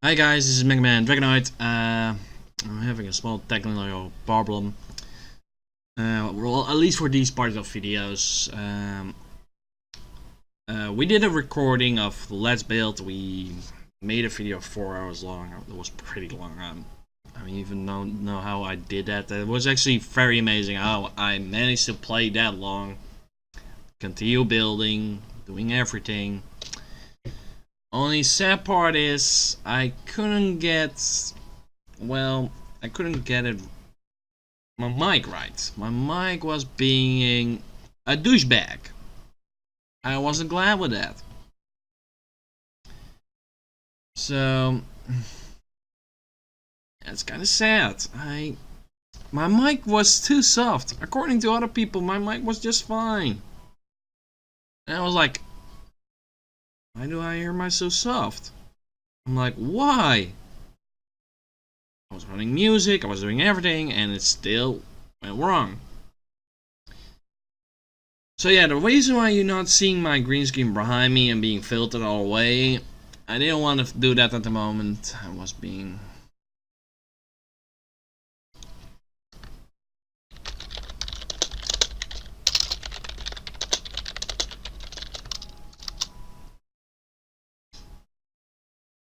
Hi guys, this is MegaDragonoid. I'm having a small technical problem. Well, at least for these parts of videos. We did a recording of Let's Build. We made a video 4 hours long. It was pretty long. I don't even know how I did that. It was actually very amazing how I managed to play that long. Continue building, doing everything. Only sad part is I couldn't get my mic right. My mic was being a douchebag. I wasn't glad with that. So it's kind of sad. My mic was too soft. According to other people, my mic was just fine. And I was like, why do I hear myself so soft? I'm like, why? I was running music, I was doing everything, and it still went wrong. So yeah, the reason why you're not seeing my green screen behind me and being filtered all the way, I didn't want to do that at the moment. I was being...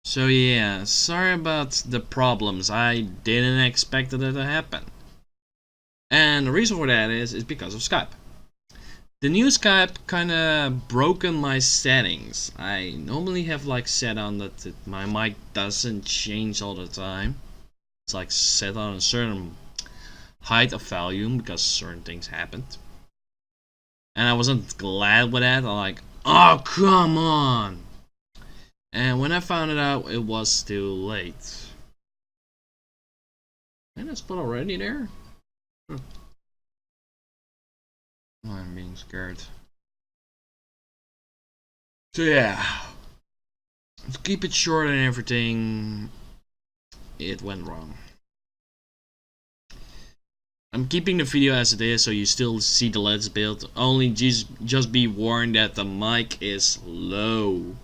So yeah, sorry about the problems. I didn't expect it to happen. And the reason for that is because of Skype. The new Skype kinda broken my settings. I normally have like set on that my mic doesn't change all the time. It's like set on a certain height of volume because certain things happened. And I wasn't glad with that. I'm like, oh come on! And when I found it out, it was too late. And it's put already there? Huh. Oh, I'm being scared. So yeah, to keep it short and everything, it went wrong. I'm keeping the video as it is, so you still see the Let's Build. Only just be warned that the mic is low.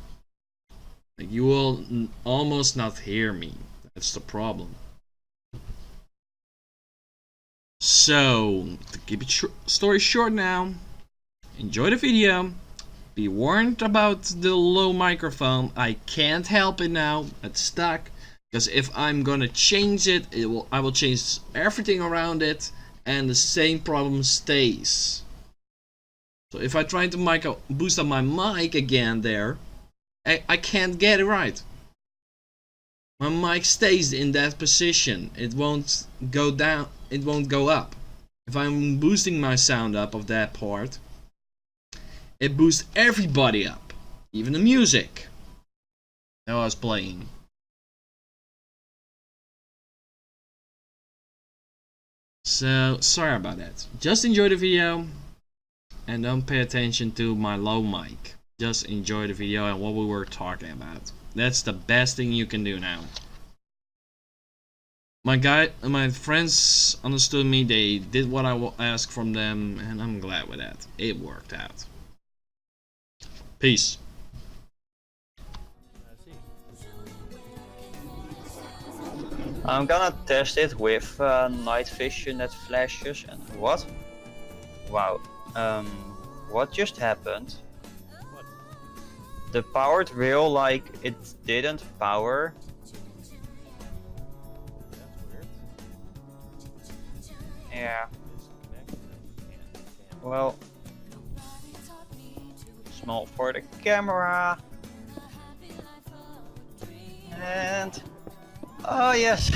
Like, you will almost not hear me. That's the problem. So, to keep it story short now, enjoy the video. Be warned about the low microphone. I can't help it now. It's stuck. Because if I'm gonna change it, I will change everything around it, and the same problem stays. So if I try to boost up my mic again there, I can't get it right. My mic stays in that position. It won't go down. It won't go up. If I'm boosting my sound up of that part, it boosts everybody up, even the music that I was playing. So, sorry about that. Just enjoy the video and don't pay attention to my low mic. Just enjoy the video and what we were talking about. That's the best thing you can do now. My friends understood me. They did what I asked from them, and I'm glad with that. It worked out. Peace. I'm gonna test it with night vision that flashes and what? Wow. What just happened? What? The powered wheel, like, it didn't power. That's weird. Yeah. Well, small for the camera. And oh yes.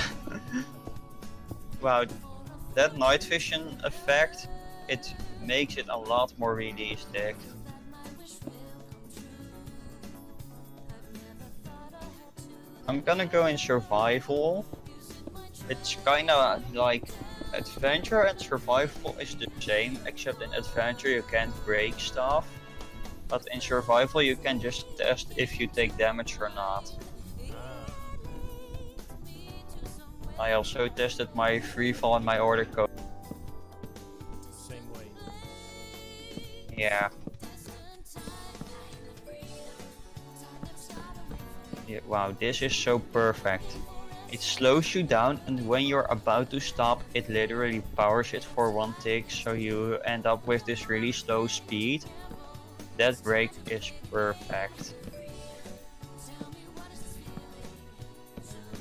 Wow, that night vision effect, it makes it a lot more realistic. I'm gonna go in survival. It's kinda like adventure and survival is the same, except in adventure you can't break stuff. But in survival you can just test if you take damage or not. I also tested my free fall and my order code. Same way. Yeah. Yeah, wow, this is so perfect. It slows you down, and when you're about to stop, it literally powers it for one tick, so you end up with this really slow speed. That brake is perfect.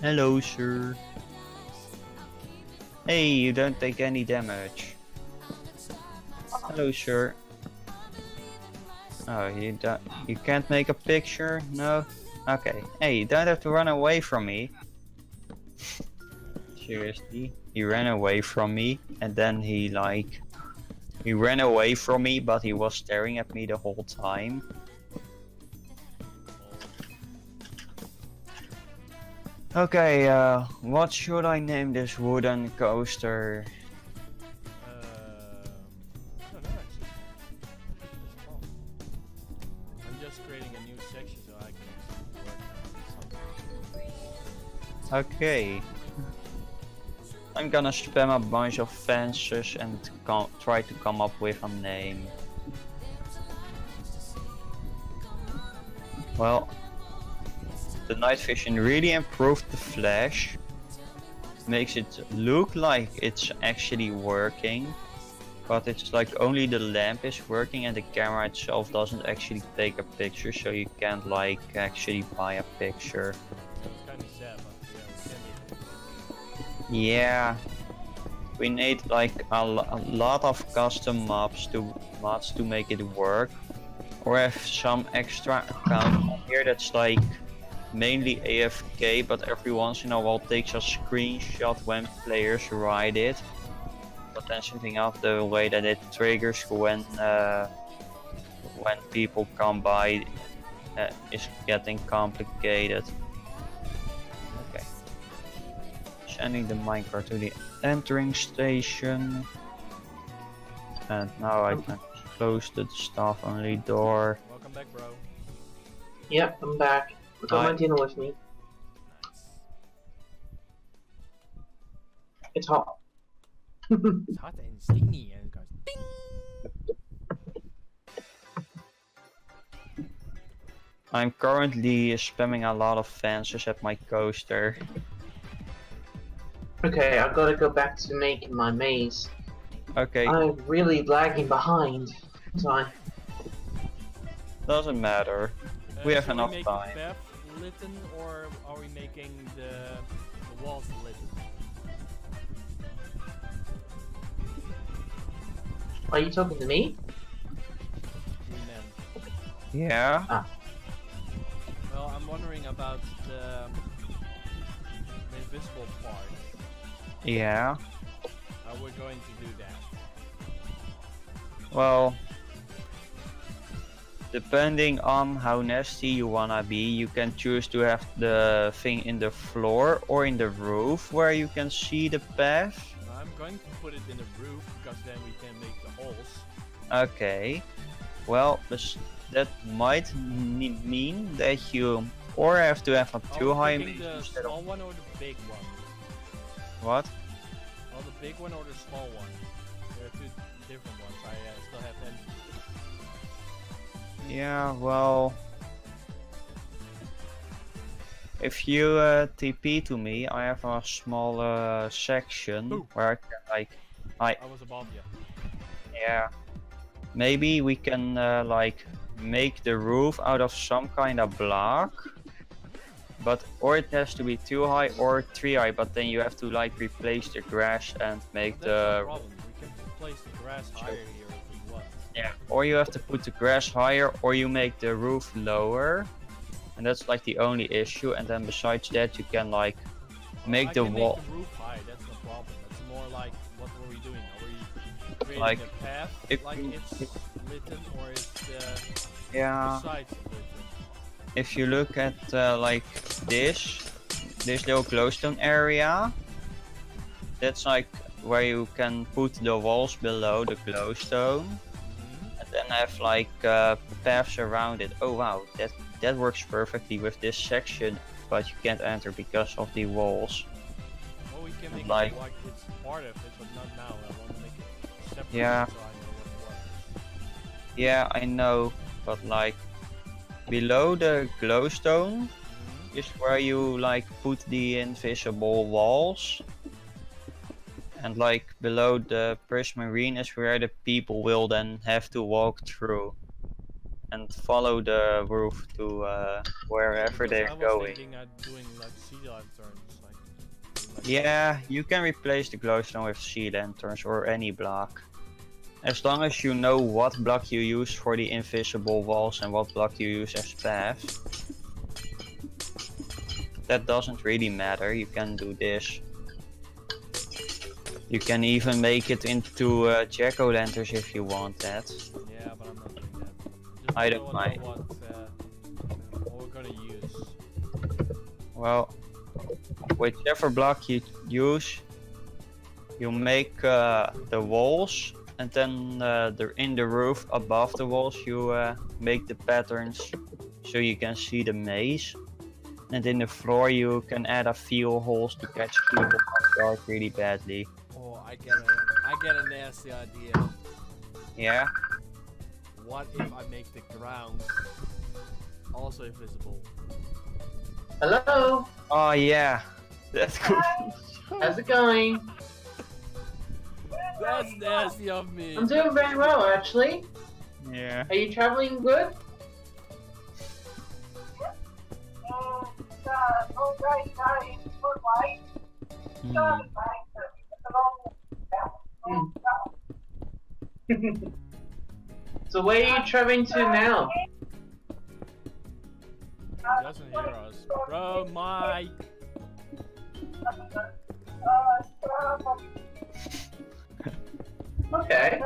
Hello, sir. Hey, you don't take any damage. Hello, sir. Oh, you can't make a picture? No? Okay. Hey, you don't have to run away from me. Seriously? He ran away from me, and then he ran away from me, but he was staring at me the whole time. Okay, what should I name this wooden coaster? I don't know actually. Just call. I'm just creating a new section so I can actually work on something. Okay. I'm gonna spam a bunch of fences and try to come up with a name. Well, the night vision really improved the flash. Makes it look like it's actually working. But it's like only the lamp is working and the camera itself doesn't actually take a picture, so you can't like actually buy a picture. It's kind of sad, but yeah, we can make it. Yeah, we need like a lot of custom mods to make it work, or have some extra account on here that's like mainly AFK, but every once in a while takes a screenshot when players ride it. But then something out the way that it triggers when people come by is getting complicated. Okay. Sending the minecart to the entering station. And now I can close the staff only door. Welcome back, bro. Yep, I'm back. Got my dinner with me. Nice. It's hot. It's hot and steamy and it goes ding. I'm currently spamming a lot of fences at my coaster. Okay, I've got to go back to making my maze. Okay, I'm really lagging behind. So doesn't matter. We have Should enough we make time. the path litten or are we making the walls litten? are you talking to me? We meant. Yeah. Well, I'm wondering about the invisible part. Yeah. How we're going to do that. Well, depending on how nasty you wanna be, you can choose to have the thing in the floor or in the roof where you can see the path. I'm going to put it in the roof because then we can make the holes. Okay. Well, that might mean that you or have to have a too high Picking maze the instead small of one or the big one? what? Well, the big one or the small one? There are two different ones. I still have them. Yeah, well, if you TP to me, I have a small section Ooh. where I can like, I was above you. yeah, maybe we can like make the roof out of some kind of block, but or it has to be too high or 3 high, but then you have to like replace the grass and make That's no the problem. We can place the grass higher here if we want. yeah, or you have to put the grass higher, or you make the roof lower, and that's like the only issue. And then besides that, you can like make I the can wall. Make the roof high. That's no problem. It's more like what were we doing? Are we creating Like, a path like it's litten or it's Yeah, besides litten? if you look at like this little glowstone area, that's like where you can put the walls below the glowstone, and then have like paths around it. Oh wow, that works perfectly with this section, but you can't enter because of the walls. Well, we can make Like- it like it's part of it, but not now. I want to make it separate Yeah. so I know Yeah, I know, but like below the glowstone, is where you like put the invisible walls. And like below the prismarine is where the people will then have to walk through. And follow the roof to wherever Because they're I was going. thinking at doing like sea lanterns, like Yeah, you can replace the glowstone with sea lanterns or any block. As long as you know what block you use for the invisible walls and what block you use as paths. That doesn't really matter, you can do this. You can even make it into jack-o'-lanterns if you want that. yeah, but I'm not doing that. Just I don't don't know mind. what we're gonna use. Well, whichever block you use, you make the walls, and then in the roof above the walls you make the patterns so you can see the maze. And in the floor you can add a few holes to catch people off guard really badly. Oh, I get a nasty idea. Yeah? What if I make the ground also invisible? Hello. Oh yeah, that's good. How's it going? That's nasty of me. I'm doing very well, actually. Yeah. Are you traveling good? So where are you traveling to now? He doesn't hear us. Bro, Mike! Okay.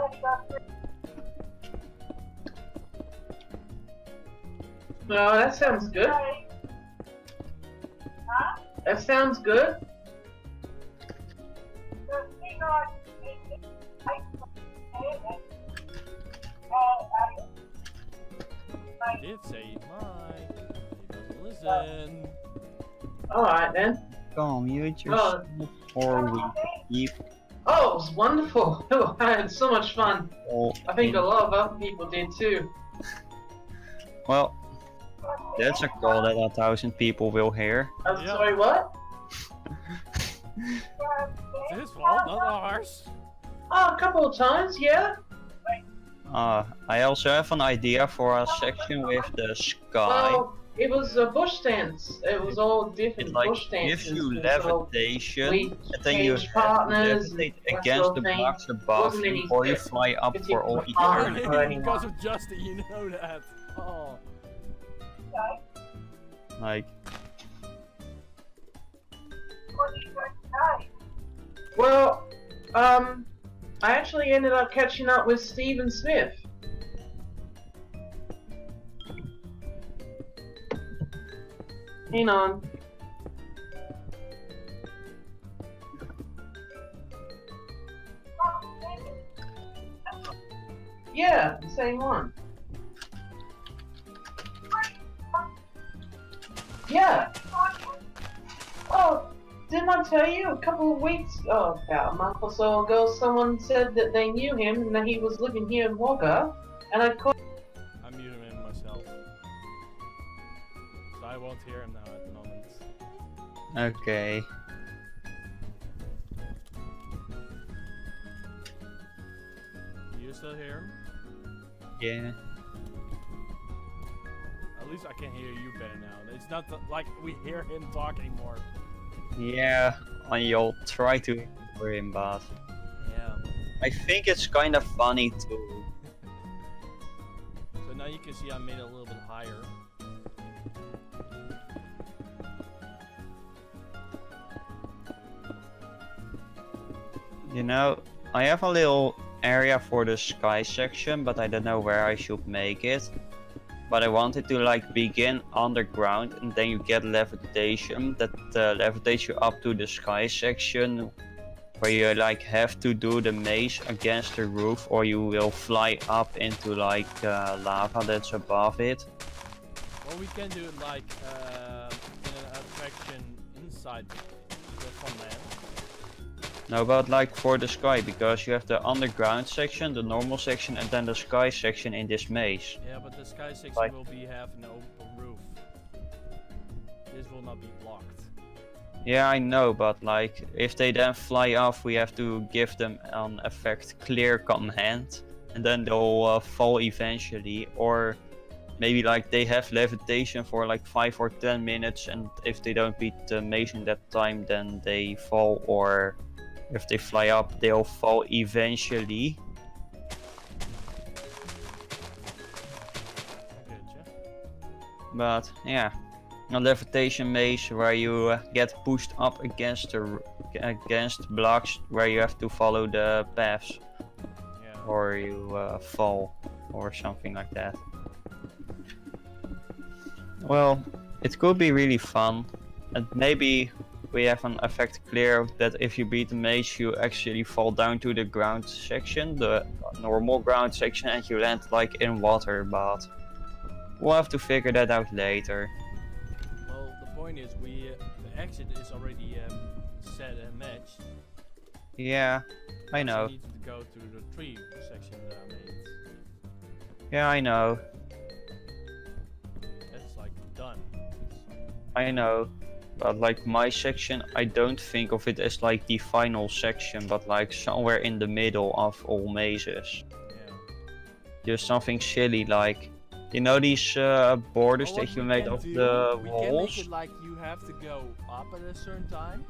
No, that sounds good. That sounds good. I did say Mike. He doesn't listen. Alright then. Come, mute Oh. yourself or we keep Oh, it was wonderful. I had so much fun. all I think a in. lot of other people did too. Well, that's a call that 1,000 people will hear. I'm Yeah. sorry, what? It's his fault, not ours. Oh, a couple of times, yeah. I also have an idea for a section with the sky. Well, it was a bush dance. It was all It different like bush dances. gives you and so levitation, we and then you changed have to partners levitate and that against sort the of thing. blocks above Wasn't you, any or you fly up for all particular part. eternity. or anyone. Because of Justin, you know that. Oh. Like, Well, I actually ended up catching up with Stephen Smith. Hang on. Yeah, the same one. Yeah. Oh, didn't I tell you a couple of weeks, about a month or so ago, someone said that they knew him and that he was living here in Wagga, and I called. I'm muting him myself. So I won't hear him now at the moment. okay. Do you still hear him? Yeah. At least I can hear you better now. It's not like we hear him talk anymore. Yeah, and you'll try to hear him, but Yeah. I think it's kind of funny too. So now you can see I made it a little bit higher. You know, I have a little area for the sky section, but I don't know where I should make it. But I wanted to like begin underground, and then you get levitation that levitates you up to the sky section, where you like have to do the maze against the roof, or you will fly up into like lava that's above it. Or we can do it like in an attraction inside the FunLand. No, but like for the sky, because you have the underground section, the normal section, and then the sky section in this maze. Yeah, but the sky section Like- will have an open roof. this will not be blocked. Yeah, I know, but like, if they then fly off, we have to give them an effect clear command, and then they'll fall eventually, or maybe like they have levitation for like 5 or 10 minutes, and if they don't beat the maze in that time, then they fall, or if they fly up, they'll fall eventually. But yeah, a levitation maze where you get pushed up against blocks where you have to follow the paths, Yeah. or you fall, or something like that. Well, it could be really fun, and maybe we have an effect clear that if you beat the maze, you actually fall down to the ground section, the normal ground section, and you land like in water, but we'll have to figure that out later. Well, the point is, the exit is already set and matched. Yeah, I know. We need to go to the tree section that I made. Yeah, I know. That's like done. I know. But like my section, I don't think of it as like the final section, but like somewhere in the middle of all mazes. Yeah. Just something silly like, you know these borders that you made of the we walls? can make it like you have to go up at a certain time,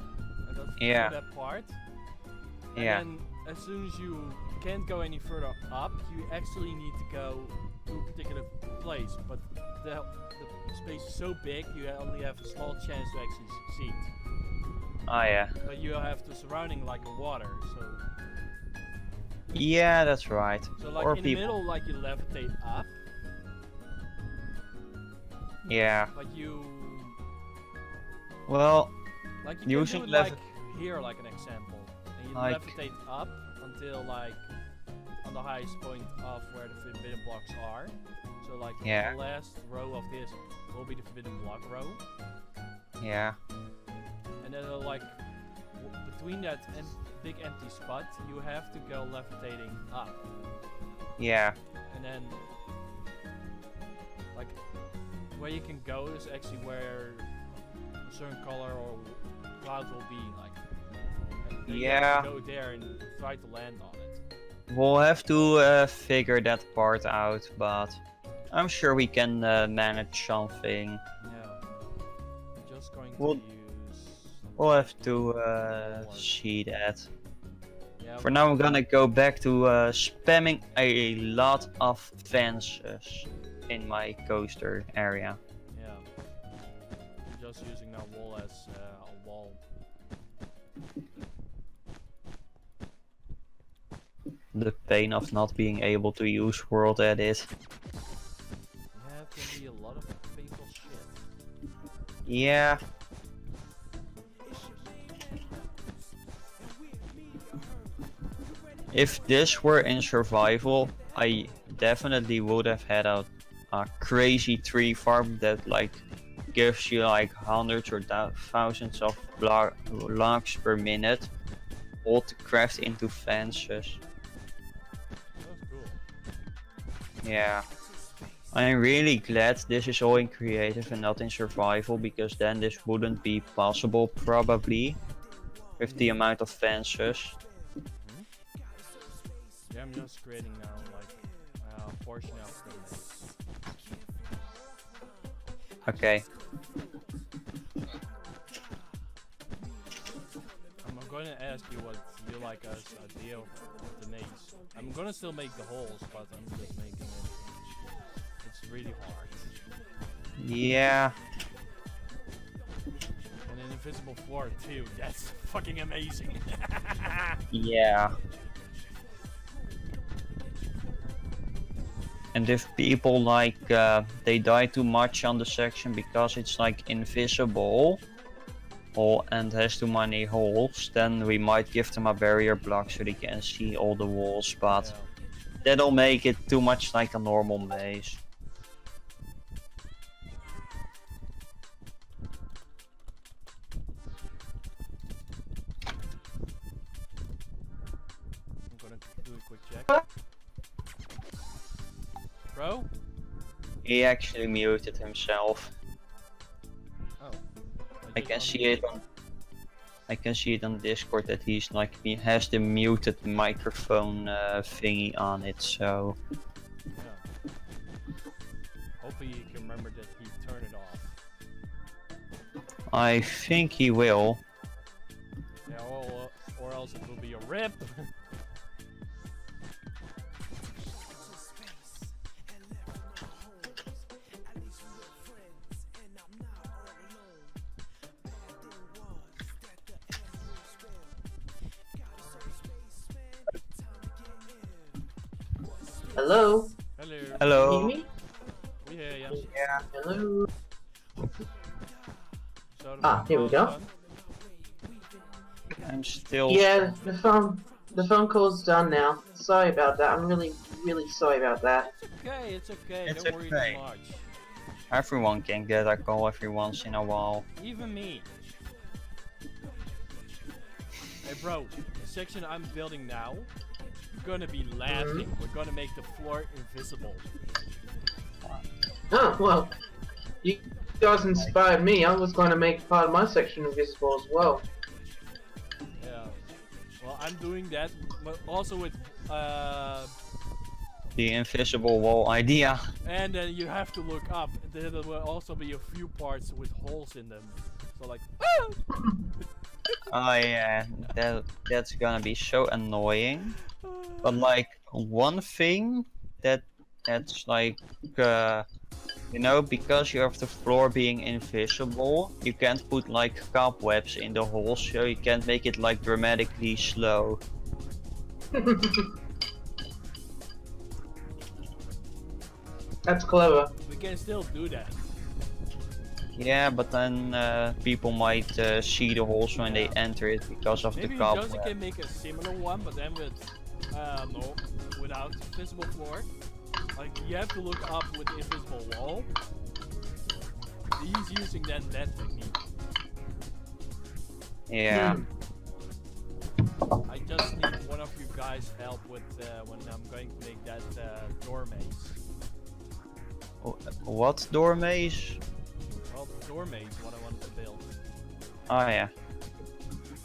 and that's Yeah. that part. And Yeah. then as soon as you can't go any further up, you actually need to go to a particular place. But the space is so big, you only have a small chance to actually succeed. Oh yeah. But you have the surrounding like a water, so Yeah, that's right. like Or in people. the middle, like you levitate up, Yeah. but you Well, like you using can do it like here, like an example, and you Like- levitate up until like on the highest point of where the forbidden blocks are. So like Yeah. the last row of this will be the forbidden block row, yeah. and then like between that and big empty spot, you have to go levitating up, Yeah. and then like where you can go is actually where a certain color or cloud will be, like. And then you have Yeah. to go there and try to land on it. We'll have to figure that part out, but I'm sure we can manage something. Yeah. I'm just going to We'll- use. We'll have to see that. Yeah. For now, I'm gonna go back to spamming a lot of fences in my coaster area. Yeah. I'm just using that wall as a wall. The pain of not being able to use World Edit. Yeah, it can be a lot of painful shit. Yeah. If this were in survival, I definitely would have had a crazy tree farm that like gives you like hundreds or thousands of blocks per minute, all to craft into fences. That's cool. Yeah. I'm really glad this is all in creative and not in survival, because then this wouldn't be possible probably with the amount of fences. Yeah, I'm just creating now like a portion of the maze. Okay. I'm going to ask you what you like as idea of the maze. I'm going to still make the holes, but I'm just making it. It's really hard. Yeah. And an invisible floor too. That's fucking amazing. Yeah. And if people like they die too much on the section because it's like invisible and has too many holes, then we might give them a barrier block so they can see all the walls, but Yeah. that'll make it too much like a normal maze. I'm gonna do a quick check. Bro? He actually muted himself. Oh. I can see it on. I can see it on Discord that he's like he has the muted microphone thingy on it. So Yeah. Hopefully you can remember that he turned it off. I think he will. Yeah, or else it will be a rip. Hello? Hello. Can you Hello. hear me? We hear ya. Yeah. Hello? So the Ah, phone here we call's go. done. I'm still. Yeah, the phone call's done now. Sorry about that. I'm really sorry about that. It's okay, it's okay. It's Don't worry okay. too much. Everyone can get a call every once in a while. Even me. Hey bro, the section I'm building now, you're gonna be laughing. We're gonna make the floor invisible. Oh, well, you guys inspired me. I was going to make part of my section invisible as well. Yeah. Well, I'm doing that, but also with The invisible wall idea. and then you have to look up. There will also be a few parts with holes in them. So like, Oh yeah, that's gonna be so annoying. But like one thing that's like you know, because you have the floor being invisible, you can't put like cobwebs in the holes, so you can't make it like dramatically slow. That's clever. we can still do that. Yeah, but then people might see the holes when they enter it because of Maybe the we cobweb. just can make a similar one, but then with no, without invisible floor. Like you have to look up with the invisible wall. He's using then that technique. Yeah. I just need one of you guys help with when I'm going to make that door maze. What door maze? Well, the door maze is what I wanted to build. Oh yeah.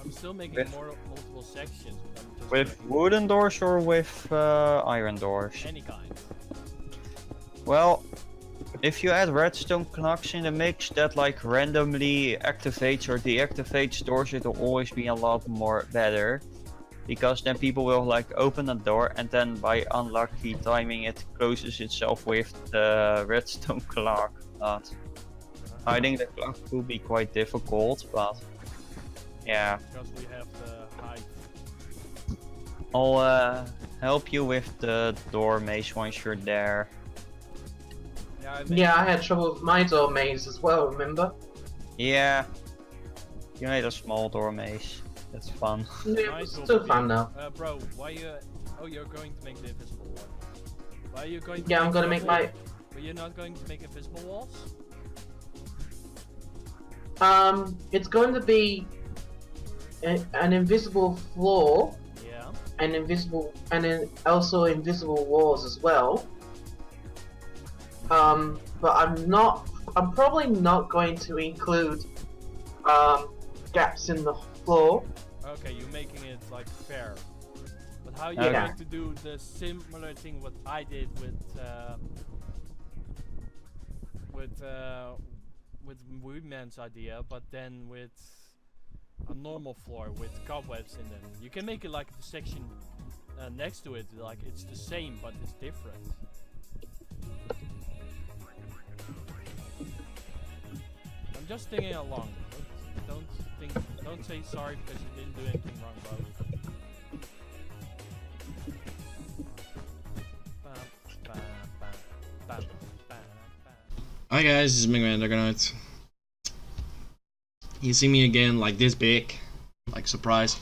I'm still making With- multiple sections. But I'm just With doing wooden doors or with iron doors? any kind. Well, if you add redstone knocks in the mix, that like randomly activates or deactivates doors, it'll always be a lot more better. Because then people will like open a door and then by unlucky timing it closes itself with the redstone clock. But I think the clock will be quite difficult, but yeah. Because we have the height. I'll help you with the door maze once you're there. Yeah, I think Yeah, I had trouble with my door maze as well, remember? Yeah. You made a small door maze. That's fun. Yeah, mine it's will still be- fun though. Bro, why you? Oh, you're going to make the invisible one. Why are you going? To Yeah, I'm gonna make double- my... But you're not going to make invisible walls? It's going to be an invisible floor, Yeah. and then also invisible walls as well. But I'm probably not going to include, gaps in the floor. Okay, you're making it like fair. But how are you Okay. going to do the similar thing what I did with Woodman's idea, but then with a normal floor with cobwebs in them. You can make it like the section next to it, like it's the same but it's different. I'm just thinking along. Don't say sorry because you didn't do anything wrong, bro. Hi guys, this is MegaDragonoid. You see me again, like this big, like surprise.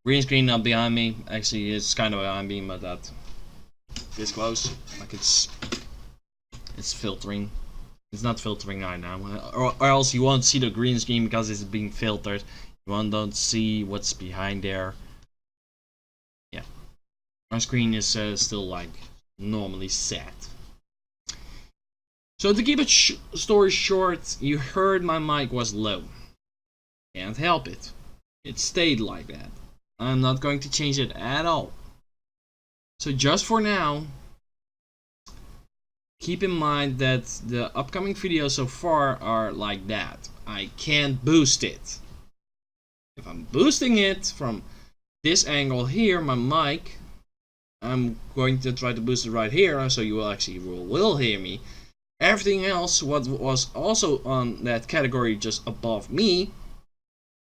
Green screen up behind me. Actually, it's kind of behind me, but that this close, like it's filtering. It's not filtering right now, or else you won't see the green screen because it's being filtered. You don't see what's behind there. Yeah, my screen is still like normally set. So to keep it story short, you heard my mic was low. Can't help it. It stayed like that. I'm not going to change it at all. So just for now, keep in mind that the upcoming videos so far are like that. I can't boost it. If I'm boosting it from this angle here, my mic, I'm going to try to boost it right here, so you will actually will hear me. Everything else, what was also on that category just above me,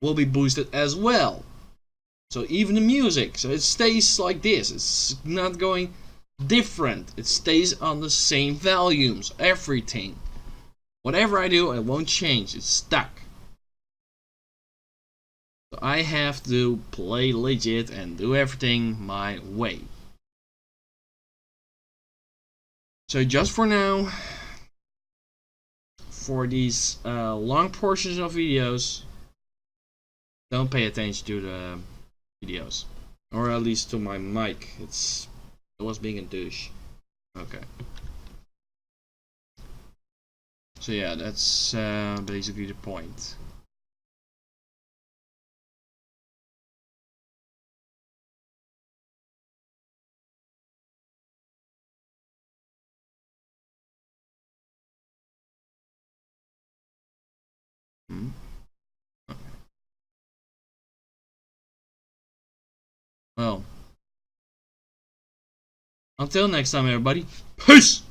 will be boosted as well. So even the music, so it stays like this. It's not going different. It stays on the same volumes. Everything. Whatever I do, it won't change. It's stuck. So I have to play legit and do everything my way. So just for now, for these long portions of videos, don't pay attention to the videos, or at least to my mic. It was being a douche. Okay. So yeah, that's basically the point. Well, until next time, everybody. Peace!